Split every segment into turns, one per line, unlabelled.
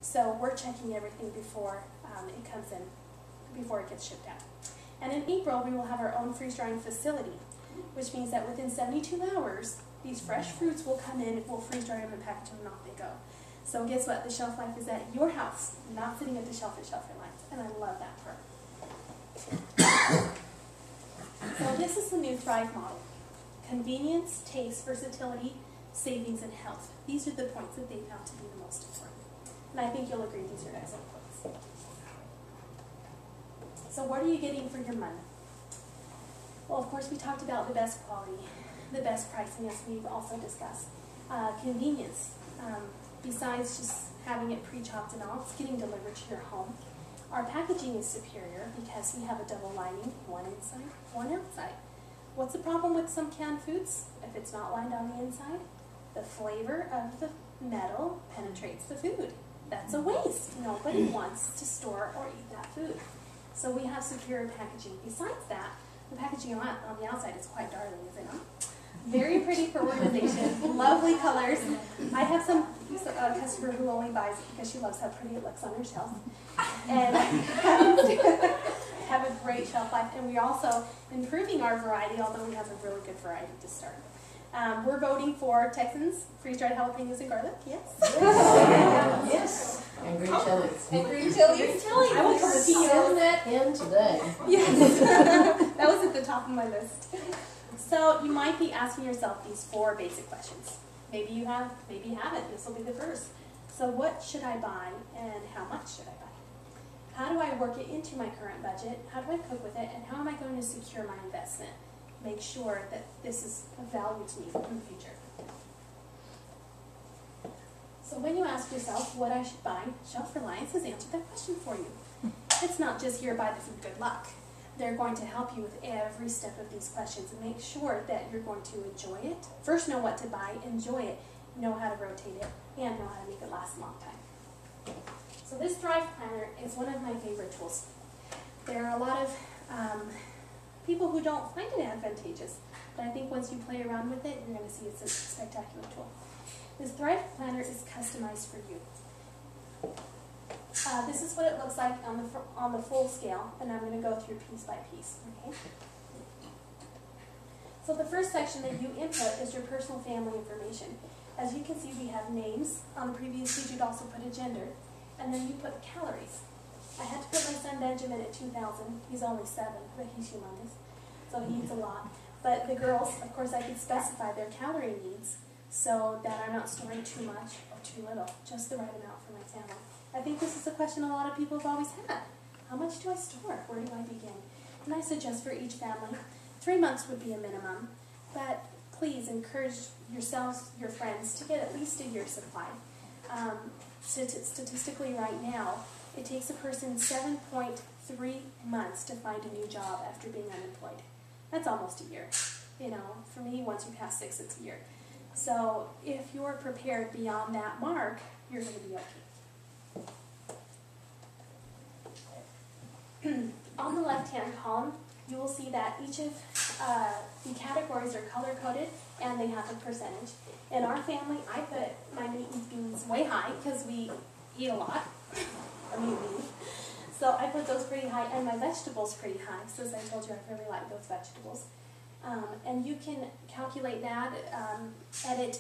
So we're checking everything before it comes in, before it gets shipped out. And in April, we will have our own freeze-drying facility, which means that within 72 hours, these fresh fruits will come in, we'll freeze-dry them and package them, and off they go. So guess what? The shelf life is at your house, not sitting at the shelf at Shelf Your Life, and I love that part. So this is the new Thrive model. Convenience, taste, versatility, savings, and health. These are the points that they found to be the most important. And I think you'll agree these are excellent points. So what are you getting for your money? Well, of course, we talked about the best quality, the best pricing, as we've also discussed. Convenience. Besides just having it pre-chopped and all, it's getting delivered to your home. Our packaging is superior because we have a double lining, one inside, one outside. What's the problem with some canned foods? If it's not lined on the inside, the flavor of the metal penetrates the food. That's a waste. Nobody wants to store or eat that food. So we have superior packaging. Besides that, the packaging on the outside is quite darling, is it not? Very pretty for organization, lovely colors. I have some customer who only buys it because she loves how pretty it looks on her shelf. And have a great shelf life. And we're also improving our variety, although we have a really good variety to start. We're voting for Texans, freeze-dried jalapenos and garlic, yes?
Yes. And green chilies.
And green chilies. I will come to you.
Send that in today.
Yes. That was at the top of my list. So you might be asking yourself these 4 basic questions. Maybe you have, maybe you haven't. This will be the first. So what should I buy and how much should I buy? How do I work it into my current budget? How do I cope with it? And how am I going to secure my investment? Make sure that this is of value to me in the future. So when you ask yourself what I should buy, Shelf Reliance has answered that question for you. It's not just here, buy the food, good luck. They're going to help you with every step of these questions and make sure that you're going to enjoy it. First, know what to buy, enjoy it, know how to rotate it, and know how to make it last a long time. So this Thrive Planner is one of my favorite tools. There are a lot of people who don't find it advantageous, but I think once you play around with it, you're going to see it's a spectacular tool. This Thrive Planner is customized for you. This is what it looks like on the full scale, and I'm going to go through piece by piece. Okay? So the first section that you input is your personal family information. As you can see, we have names. On the previous page, you'd also put a gender, and then you put the calories. I had to put my son Benjamin at 2,000. He's only 7, but he's humongous, so he eats a lot. But the girls, of course, I could specify their calorie needs so that I'm not storing too much or too little, just the right amount for my family. I think this is a question a lot of people have always had. How much do I store? Where do I begin? And I suggest for each family, 3 months would be a minimum, but please encourage yourselves, your friends, to get at least a year's supply. Statistically right now, it takes a person 7.3 months to find a new job after being unemployed. That's almost a year. For me, once you pass 6, it's a year. So if you're prepared beyond that mark, you're going to be okay. On the left-hand column, you will see that each of the categories are color-coded and they have a percentage. In our family, I put my meat and beans way high because we eat a lot. So I put those pretty high, and my vegetables pretty high. So as I told you, I really like those vegetables. And you can calculate that, edit,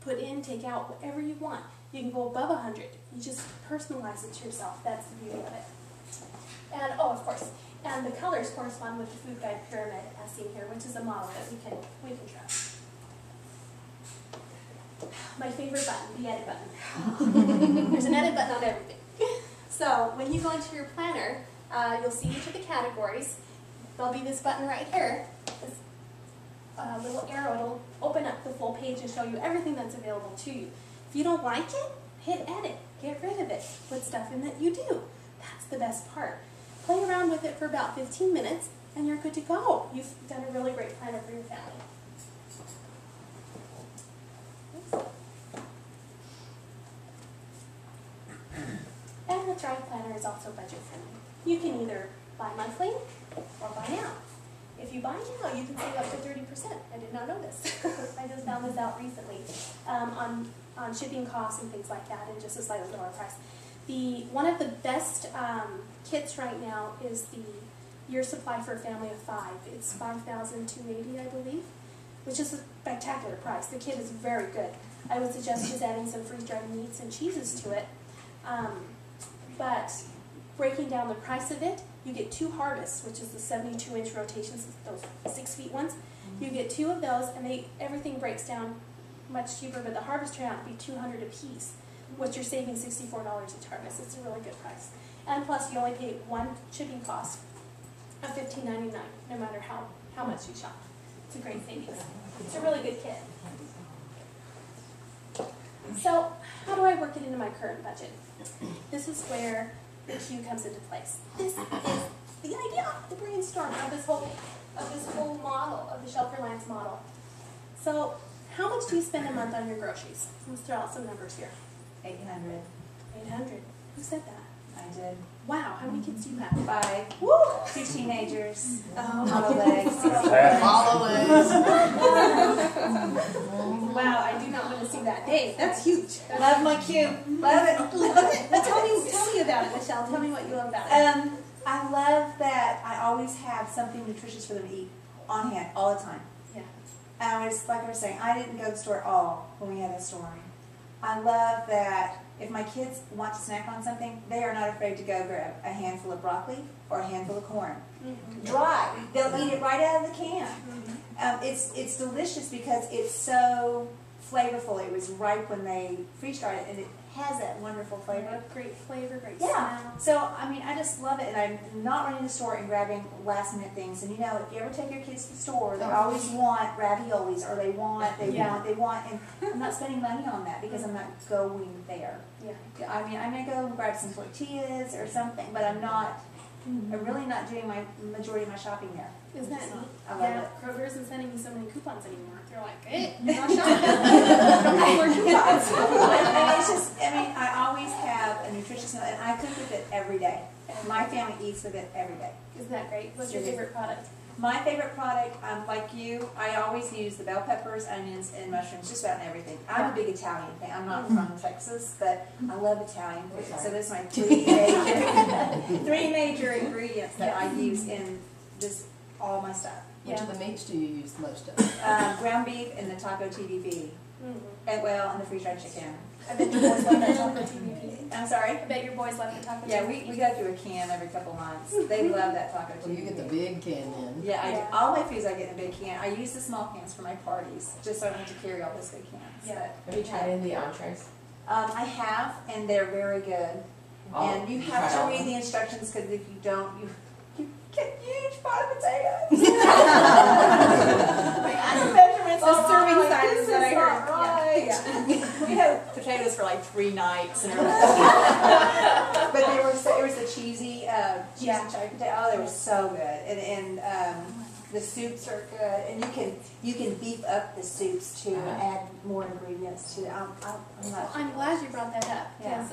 put in, take out, whatever you want. You can go above 100. You just personalize it to yourself. That's the beauty of it. And, of course, and the colors correspond with the food guide pyramid as seen here, which is a model that we can trust. My favorite button, the edit button. There's an edit button on everything. So when you go into your planner, you'll see each of the categories. There'll be this button right here, this little arrow. It'll open up the full page and show you everything that's available to you. If you don't like it, hit edit. Get rid of it. Put stuff in that you do. That's the best part. Play around with it for about 15 minutes, and you're good to go. You've done a really great planner for your family. And the Thrive Planner is also budget friendly. You can either buy monthly or buy now. If you buy now, you can save up to 30%. I did not know this. I just found this out recently on shipping costs and things like that, and just a slightly lower price. One of the best kits right now is the year supply for a family of 5. It's $5,280, I believe, which is a spectacular price. The kit is very good. I would suggest just adding some freeze-dried meats and cheeses to it. But breaking down the price of it, you get 2 harvests, which is the 72-inch rotations, those 6 feet ones. You get 2 of those, and everything breaks down much cheaper, but the harvest turned out to be $200 a piece, which you're saving $64 each harvest. It's a really good price. And plus, you only pay 1 shipping cost of $15.99, no matter how much you shop. It's a great savings. It's a really good kit. So, how do I work it into my current budget? This is where the Q comes into place. This is the idea, the brainstorm of this whole model, of the Shelter Alliance model. So, how much do you spend a month on your groceries? Let's throw out some numbers here.
800.
800. Who said that?
I did.
Wow, how many kids do you have?
5.
Woo!
2 teenagers.
Oh.
Hollow legs.
Hollow legs.
Wow, I do not want to see that. Dave, that's huge.
Love my cube. Love it. Love it.
Well, tell me about it, Michelle. Tell me what you love about it.
I love that I always have something nutritious for them to eat on hand all the time.
Yeah.
And like I was saying, I didn't go to the store at all when we had a storm. I love that if my kids want to snack on something, they are not afraid to go grab a handful of broccoli or a handful of corn. Dry. They'll eat it right out of the can. It's delicious because it's so flavorful. It was ripe when they freeze-dried it, and it has that wonderful flavor.
Great flavor, great
Yeah.
smell.
So, I mean, I just love it, and I'm not running to the store and grabbing last-minute things. And, you know, if you ever take your kids to the store, they always want raviolis, or they want, and I'm not spending money on that because I'm not going there.
Yeah.
I mean, I may go and grab some tortillas or something, but I'm really not doing my majority of my shopping there.
Isn't that neat?
I love
Yeah,
it.
Kroger isn't sending me so many coupons anymore. They're like, hey, you're not shopping. Don't have more coupons.
And it's just, I mean, I always have a nutritious meal, and I cook with it every day. And my family eats with it every day.
Isn't that great? What's your favorite product?
My favorite product, like you, I always use the bell peppers, onions, and mushrooms, just about in everything. I'm a big Italian fan. I'm not from Texas, but I love Italian food. So there's my 3 major ingredients that I use in just all my stuff.
Which of the meats do you use most of?
Ground beef and the taco TVP. And and the freeze-dried chicken.
I bet your boys love that taco TVP.
I'm sorry?
I bet your boys love the taco TVP.
Yeah, we go through a can every couple months. They love that taco TVP.
Well, you get the big can then.
Yeah, I do. All my foods I get in a big can. I use the small cans for my parties, just so I don't have to carry all those big cans.
Yeah.
Have you tried any of the entrees?
I have, and they're very good. And you have to read the instructions, because if you don't, you get huge pot potatoes.
The serving sizes that I heard.
Right.
Yeah.
We had potatoes for like 3 nights and everything.
But it was the cheesy cherry potato. Oh, they were so good. And the soups are good. And you can beef up the soups too and add more ingredients to it.
I'm glad you brought that up, because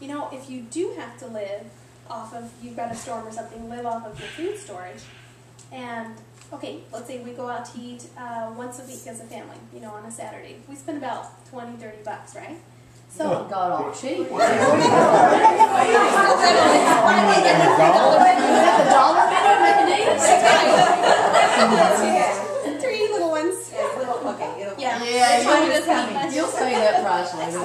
you know, if you do have to live off of, you've got a storm or something, live off of your food storage, and okay, let's say we go out to eat once a week as a family, you know, on a Saturday. We spend about $20-30, right? So,
God, all cheap.
Three little ones.
You'll pay that price later.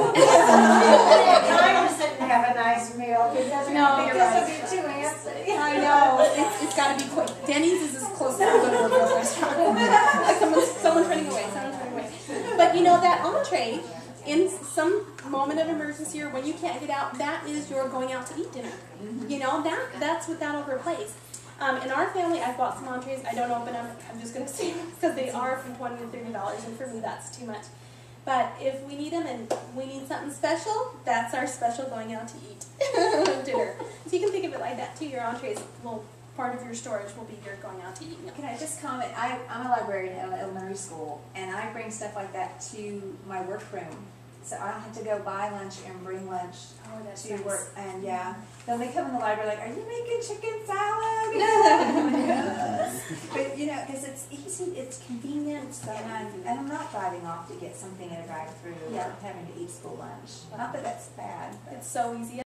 Trying to sit and have a nice meal because it'll be too antsy.
I know. It's got to be quick. Denny's is as close as a little real restaurant. Someone's running away. But you know, that entree, in some moment of emergency or when you can't get out, that is your going out to eat dinner. You know, that's what that'll replace. In our family, I've bought some entrees. I don't open them. I'm just going to say them because they are from $20 to $30, and for me, that's too much. But if we need them and we need something special, that's our special going out to eat dinner. So you can think of it like that too. Your entrees, little part of your storage will be your going out to eat meal.
Can I just comment? I'm a librarian at an elementary school, and I bring stuff like that to my workroom. So I don't have to go buy lunch and bring lunch to work. And then they come in the library like, "Are you making chicken salad?" But you know, because it's easy, it's convenient, and I'm not driving off to get something at a drive-through or having to eat school lunch. Not that that's bad.
It's so easy.